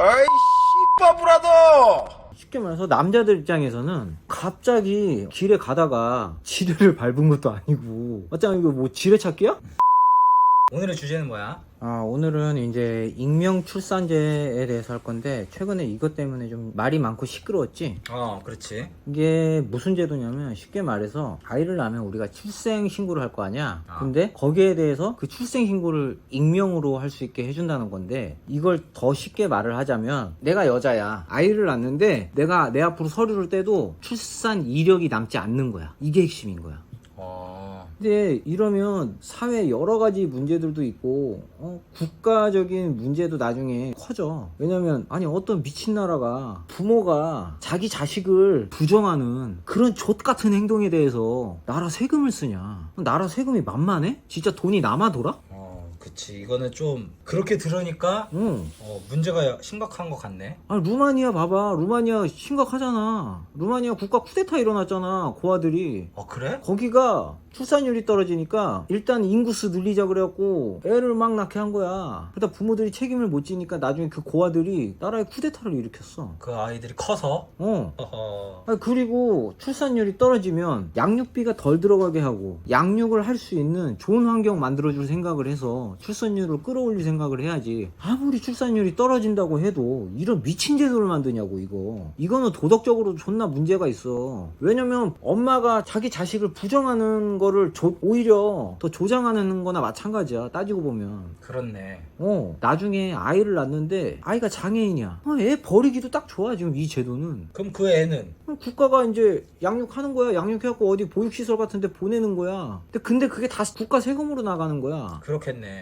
아이 씨바브라더. 쉽게 말해서 남자들 입장에서는 갑자기 길에 가다가 지뢰를 밟은 것도 아니고 맞잖아. 이거 뭐 지뢰 찾기야? 오늘의 주제는 뭐야? 오늘은 이제 익명 출산제에 대해서 할 건데 최근에 이것 때문에 좀 말이 많고 시끄러웠지. 그렇지. 이게 무슨 제도냐면 쉽게 말해서 아이를 낳으면 우리가 출생 신고를 할 거 아니야. 아. 근데 거기에 대해서 그 출생 신고를 익명으로 할 수 있게 해준다는 건데, 이걸 더 쉽게 말을 하자면 내가 여자야, 아이를 낳는데 내가 내 앞으로 서류를 떼도 출산 이력이 남지 않는 거야. 이게 핵심인 거야. 근데 이러면 사회 여러 가지 문제들도 있고 국가적인 문제도 나중에 커져. 왜냐면 아니 어떤 미친 나라가 부모가 자기 자식을 부정하는 그런 족 같은 행동에 대해서 나라 세금을 쓰냐. 나라 세금이 만만해? 진짜 돈이 남아 돌아? 그치. 이거는 좀 그렇게 들으니까 응. 문제가 심각한 것 같네. 아니 루마니아 봐봐. 루마니아 심각하잖아. 루마니아 국가 쿠데타 일어났잖아. 고아들이. 그래? 거기가 출산율이 떨어지니까 일단 인구수 늘리자 그래갖고 애를 막 낳게 한 거야. 그러다 부모들이 책임을 못 지니까 나중에 그 고아들이 나라에 쿠데타를 일으켰어. 그 아이들이 커서? 아니, 그리고 출산율이 떨어지면 양육비가 덜 들어가게 하고 양육을 할 수 있는 좋은 환경 만들어줄 생각을 해서 출산율을 끌어올릴 생각을 해야지. 아무리 출산율이 떨어진다고 해도 이런 미친 제도를 만드냐고. 이거는 도덕적으로 존나 문제가 있어. 왜냐면 엄마가 자기 자식을 부정하는 거를 오히려 더 조장하는 거나 마찬가지야. 따지고 보면. 그렇네. 나중에 아이를 낳는데 아이가 장애인이야. 애 버리기도 딱 좋아 지금 이 제도는. 그럼 그 애는? 국가가 이제 양육하는 거야. 양육해갖고 어디 보육시설 같은 데 보내는 거야. 근데 그게 다 국가 세금으로 나가는 거야. 그렇겠네.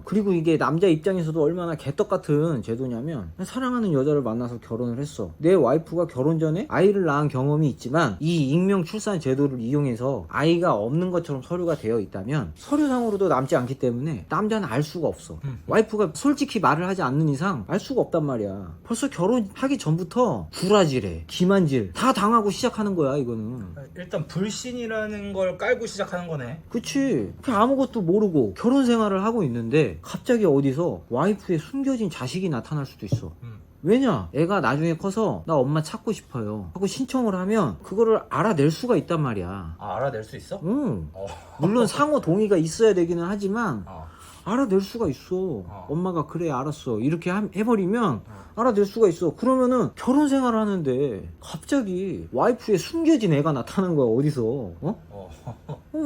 그리고 이게 남자 입장에서도 얼마나 개떡 같은 제도냐면, 사랑하는 여자를 만나서 결혼을 했어. 내 와이프가 결혼 전에 아이를 낳은 경험이 있지만 이 익명 출산 제도를 이용해서 아이가 없는 것처럼 서류가 되어 있다면 서류상으로도 남지 않기 때문에 남자는 알 수가 없어. 와이프가 솔직히 말을 하지 않는 이상 알 수가 없단 말이야. 벌써 결혼하기 전부터 구라질해, 기만질 다 당하고 시작하는 거야 이거는. 일단 불신이라는 걸 깔고 시작하는 거네. 그치. 아무것도 모르고 결혼 생활을 하고 있는데 갑자기 어디서 와이프의 숨겨진 자식이 나타날 수도 있어. 왜냐? 애가 나중에 커서 나 엄마 찾고 싶어요 하고 신청을 하면 그거를 알아낼 수가 있단 말이야. 알아낼 수 있어? 응. 물론 상호 동의가 있어야 되기는 하지만 알아낼 수가 있어. 엄마가 그래 알았어 이렇게 해버리면 알아낼 수가 있어. 그러면은 결혼 생활을 하는데 갑자기 와이프의 숨겨진 애가 나타나는 거야 어디서.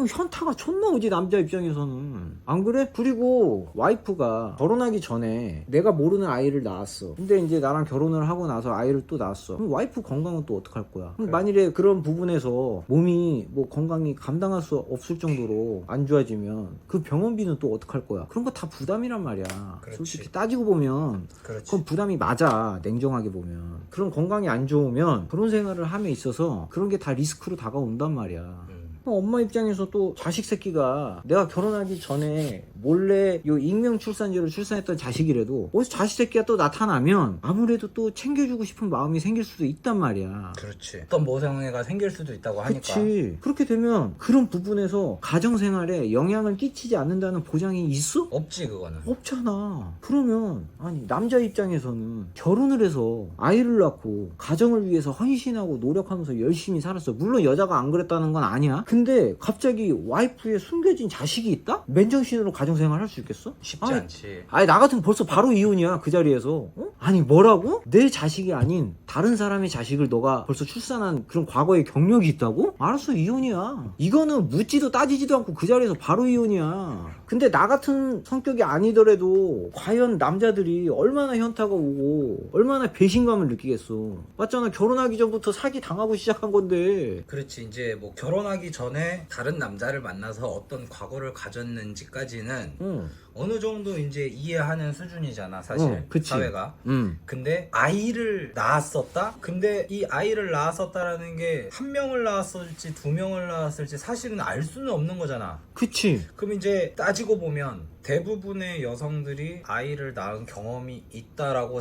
현타가 존나 오지 남자 입장에서는. 안 그래? 그리고 와이프가 결혼하기 전에 내가 모르는 아이를 낳았어. 근데 이제 나랑 결혼을 하고 나서 아이를 또 낳았어. 그럼 와이프 건강은 또 어떡할 거야? 그래. 만일에 그런 부분에서 몸이 뭐 건강이 감당할 수 없을 정도로 안 좋아지면 그 병원비는 또 어떡할 거야? 그런 거 다 부담이란 말이야. 그렇지. 솔직히 따지고 보면 그건 부담이 맞아. 냉정하게 보면. 그런 건강이 안 좋으면 결혼 생활을 함에 있어서 그런 게 다 리스크로 다가온단 말이야. 엄마 입장에서 또 자식 새끼가 내가 결혼하기 전에 몰래 요 익명 출산제로 출산했던 자식이라도 어디서 자식 새끼가 또 나타나면 아무래도 또 챙겨주고 싶은 마음이 생길 수도 있단 말이야. 그렇지. 어떤 모성애가 생길 수도 있다고 하니까. 그치. 그렇게 되면 그런 부분에서 가정생활에 영향을 끼치지 않는다는 보장이 있어? 없지 그거는. 없잖아. 그러면 아니 남자 입장에서는 결혼을 해서 아이를 낳고 가정을 위해서 헌신하고 노력하면서 열심히 살았어. 물론 여자가 안 그랬다는 건 아니야. 근데 갑자기 와이프의 숨겨진 자식이 있다? 맨정신으로 가정생활 할 수 있겠어? 쉽지 않지. 아니 나 같으면 벌써 바로 이혼이야 그 자리에서. 아니 뭐라고? 내 자식이 아닌 다른 사람의 자식을 너가 벌써 출산한 그런 과거의 경력이 있다고? 알았어 이혼이야. 이거는 묻지도 따지지도 않고 그 자리에서 바로 이혼이야. 근데 나 같은 성격이 아니더라도 과연 남자들이 얼마나 현타가 오고 얼마나 배신감을 느끼겠어. 맞잖아. 결혼하기 전부터 사기 당하고 시작한 건데. 그렇지. 이제 뭐 결혼하기 전에 다른 남자를 만나서 어떤 과거를 가졌는지까지는 어느 정도 이제 이해하는 수준이잖아 사실. 그치. 사회가. 근데 아이를 낳았었다? 근데 이 아이를 낳았었다라는 게 한 명을 낳았을지 두 명을 낳았을지 사실은 알 수는 없는 거잖아. 그치. 그럼 이제 따지고 보면 대부분의 여성들이 아이를 낳은 경험이 있다라고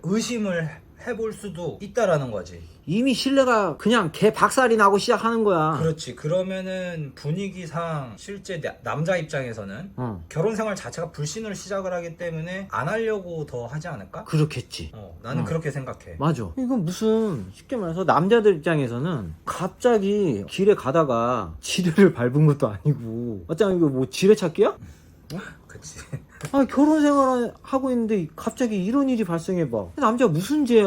의심을 해볼 수도 있다라는 거지. 이미 신뢰가 그냥 개 박살이 나고 시작하는 거야. 그렇지. 그러면은 분위기상 실제 남자 입장에서는 결혼 생활 자체가 불신으로 시작을 하기 때문에 안 하려고 더 하지 않을까? 그렇겠지. 나는 그렇게 생각해. 맞아. 이건 무슨 쉽게 말해서 남자들 입장에서는 갑자기 길에 가다가 지뢰를 밟은 것도 아니고 어쩌면 이거 뭐 지뢰찾기야? 그치. 아, 결혼 생활 하고 있는데 갑자기 이런 일이 발생해봐. 남자가 무슨 죄야?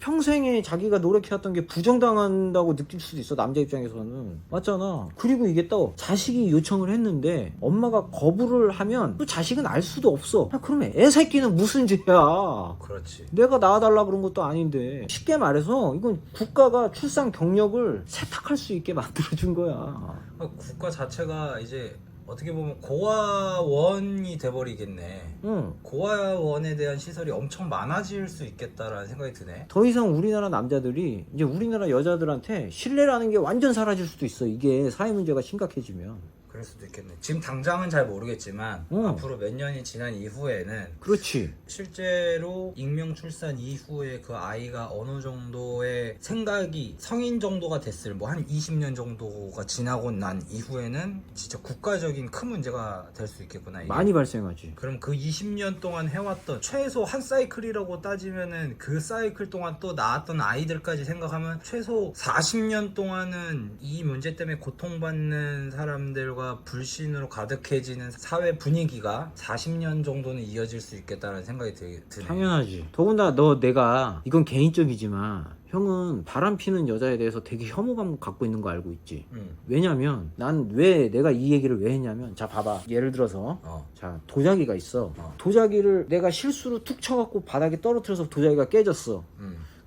평생에 자기가 노력해왔던 게 부정당한다고 느낄 수도 있어, 남자 입장에서는. 맞잖아. 그리고 이게 또 자식이 요청을 했는데 엄마가 거부를 하면 또 자식은 알 수도 없어. 아, 그러면 애 새끼는 무슨 죄야? 그렇지. 내가 낳아달라 그런 것도 아닌데. 쉽게 말해서 이건 국가가 출산 경력을 세탁할 수 있게 만들어준 거야. 국가 자체가 이제 어떻게 보면 고아원이 돼버리겠네. 응. 고아원에 대한 시설이 엄청 많아질 수 있겠다라는 생각이 드네. 더 이상 우리나라 남자들이 이제 우리나라 여자들한테 신뢰라는 게 완전 사라질 수도 있어. 이게 사회 문제가 심각해지면. 그럴 수도 있겠네. 지금 당장은 잘 모르겠지만 앞으로 몇 년이 지난 이후에는 그렇지. 실제로 익명 출산 이후에 그 아이가 어느 정도의 생각이 성인 정도가 됐을 뭐 한 20년 정도가 지나고 난 이후에는 진짜 국가적인 큰 문제가 될 수 있겠구나. 이게. 많이 발생하지. 그럼 그 20년 동안 해왔던 최소 한 사이클이라고 따지면은 그 사이클 동안 또 낳았던 아이들까지 생각하면 최소 40년 동안은 이 문제 때문에 고통받는 사람들과 불신으로 가득해지는 사회 분위기가 40년 정도는 이어질 수 있겠다는 생각이 드네. 당연하지. 더군다나 내가 이건 개인적이지만 형은 바람 피는 여자에 대해서 되게 혐오감 갖고 있는 거 알고 있지. 왜냐면 난 내가 이 얘기를 왜 했냐면, 자 봐봐, 예를 들어서 자 도자기가 있어. 도자기를 내가 실수로 툭 쳐갖고 바닥에 떨어뜨려서 도자기가 깨졌어.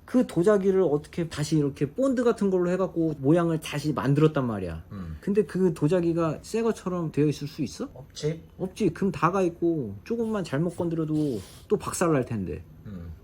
그 도자기를 어떻게 다시 이렇게 본드 같은 걸로 해갖고 모양을 다시 만들었단 말이야. 근데 그 도자기가 새 것처럼 되어 있을 수 있어? 없지. 금 다가 있고 조금만 잘못 건드려도 또 박살 날 텐데.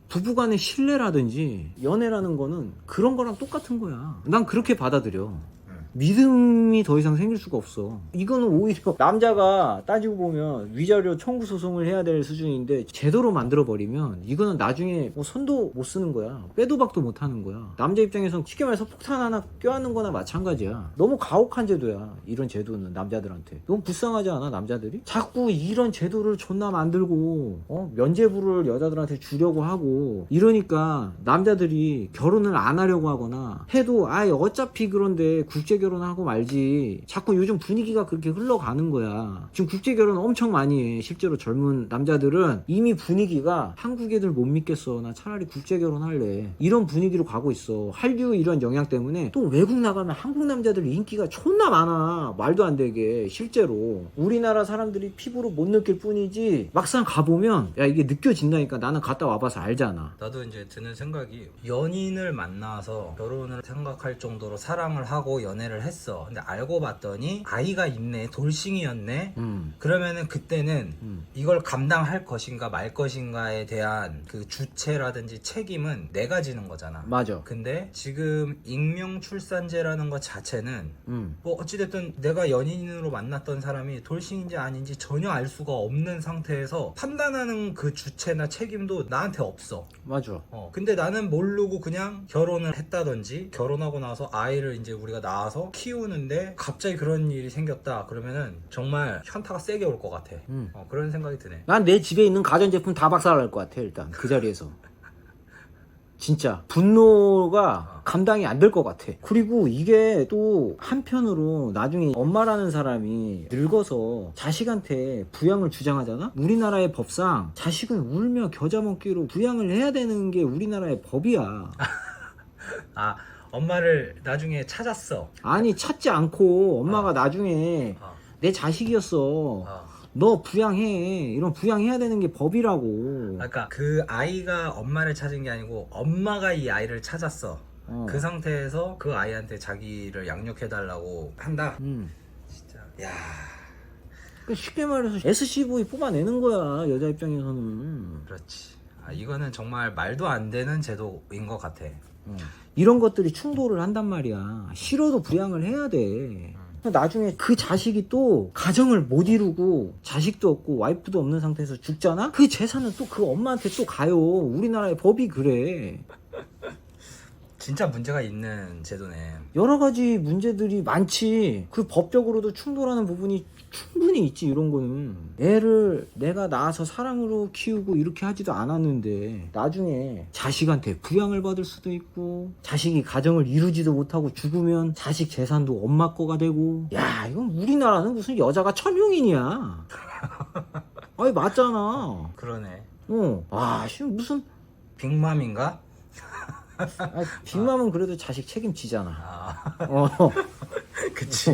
부부간의 신뢰라든지 연애라는 거는 그런 거랑 똑같은 거야. 난 그렇게 받아들여. 믿음이 더 이상 생길 수가 없어. 이거는 오히려 남자가 따지고 보면 위자료 청구 소송을 해야 될 수준인데 제도로 만들어버리면 이거는 나중에 뭐 손도 못 쓰는 거야. 빼도 박도 못 하는 거야. 남자 입장에선 쉽게 말해서 폭탄 하나 껴안는 거나 마찬가지야. 너무 가혹한 제도야, 이런 제도는 남자들한테. 너무 불쌍하지 않아, 남자들이? 자꾸 이런 제도를 존나 만들고 면죄부를 여자들한테 주려고 하고 이러니까 남자들이 결혼을 안 하려고 하거나 해도 어차피 그런데 국제결혼하고 말지. 자꾸 요즘 분위기가 그렇게 흘러가는 거야. 지금 국제결혼 엄청 많이 해. 실제로 젊은 남자들은 이미 분위기가 한국 애들 못 믿겠어, 나 차라리 국제결혼 할래, 이런 분위기로 가고 있어. 한류 이런 영향 때문에. 또 외국 나가면 한국 남자들 인기가 존나 많아, 말도 안 되게. 실제로 우리나라 사람들이 피부로 못 느낄 뿐이지 막상 가보면 이게 느껴진다니까. 나는 갔다 와봐서 알잖아. 나도 이제 드는 생각이, 연인을 만나서 결혼을 생각할 정도로 사랑을 하고 연애를 했어. 근데 알고 봤더니 아이가 있네, 돌싱이었네. 그러면은 그때는 이걸 감당할 것인가 말 것인가에 대한 그 주체라든지 책임은 내가 지는 거잖아. 맞아. 근데 지금 익명 출산제라는 것 자체는 뭐 어찌됐든 내가 연인으로 만났던 사람이 돌싱인지 아닌지 전혀 알 수가 없는 상태에서 판단하는 그 주체나 책임도 나한테 없어. 맞아. 근데 나는 모르고 그냥 결혼을 했다든지 결혼하고 나서 아이를 이제 우리가 낳아서 키우는데 갑자기 그런 일이 생겼다 그러면은 정말 현타가 세게 올 것 같아. 그런 생각이 드네. 난 내 집에 있는 가전제품 다 박살날 것 같아. 일단 그 자리에서 진짜 분노가 감당이 안 될 것 같아. 그리고 이게 또 한편으로 나중에 엄마라는 사람이 늙어서 자식한테 부양을 주장하잖아? 우리나라의 법상 자식은 울며 겨자 먹기로 부양을 해야 되는 게 우리나라의 법이야. 엄마를 나중에 찾았어. 아니, 찾지 않고 엄마가 나중에 내 자식이었어, 너 부양해, 이런 부양해야 되는 게 법이라고. 그러니까 그 아이가 엄마를 찾은 게 아니고 엄마가 이 아이를 찾았어. 그 상태에서 그 아이한테 자기를 양육해달라고 한다. 진짜. 야. 쉽게 말해서 SCV 뽑아내는 거야, 여자 입장에서는. 그렇지. 이거는 정말 말도 안 되는 제도인 것 같아. 이런 것들이 충돌을 한단 말이야. 싫어도 부양을 해야 돼. 나중에 그 자식이 또 가정을 못 이루고 자식도 없고 와이프도 없는 상태에서 죽잖아? 그 재산은 또 그 엄마한테 또 가요. 우리나라의 법이 그래. 진짜 문제가 있는 제도네. 여러 가지 문제들이 많지. 그 법적으로도 충돌하는 부분이 충분히 있지. 이런 거는 애를 내가 낳아서 사랑으로 키우고 이렇게 하지도 않았는데 나중에 자식한테 부양을 받을 수도 있고, 자식이 가정을 이루지도 못하고 죽으면 자식 재산도 엄마 거가 되고. 야, 이건 우리나라는 무슨 여자가 천용인이야. 아니 맞잖아. 그러네. 무슨 빅맘인가? 빅맘은 그래도 자식 책임지잖아. 아, 그치.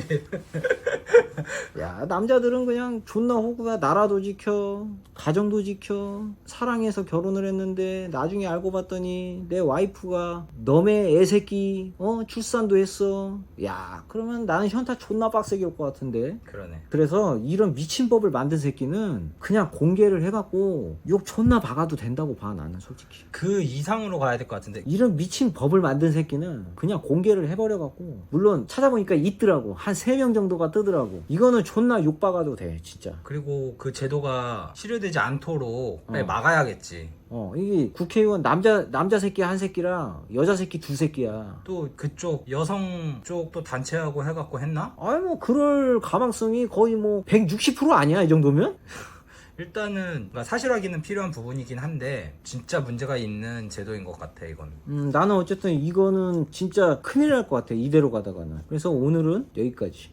야, 남자들은 그냥 존나 호구야. 나라도 지켜, 가정도 지켜, 사랑해서 결혼을 했는데 나중에 알고 봤더니 내 와이프가 너의 애새끼 출산도 했어. 야, 그러면 나는 현타 존나 빡세게 올 것 같은데. 그러네. 그래서 이런 미친 법을 만든 새끼는 그냥 공개를 해갖고 욕 존나 박아도 된다고 봐. 나는 솔직히 그 이상으로 가야 될 것 같은데. 이런 미친 법을 만든 새끼는 그냥 공개를 해버려갖고, 물론 찾아보니까 있더라고. 한 3명 정도가 뜨더라고. 이거는 존나 욕박아도 돼 진짜. 그리고 그 제도가 실효되지 않도록 빨리 막아야겠지. 이게 국회의원 남자 새끼 한 새끼랑 여자 새끼 두 새끼야. 또 그쪽 여성 쪽도 단체하고 해갖고 했나? 아이 뭐 그럴 가망성이 거의 뭐 160% 아니야 이 정도면? 일단은 그러니까 사실 확인은 필요한 부분이긴 한데 진짜 문제가 있는 제도인 것 같아 이건. 나는 어쨌든 이거는 진짜 큰일 날 것 같아 이대로 가다가는. 그래서 오늘은 여기까지.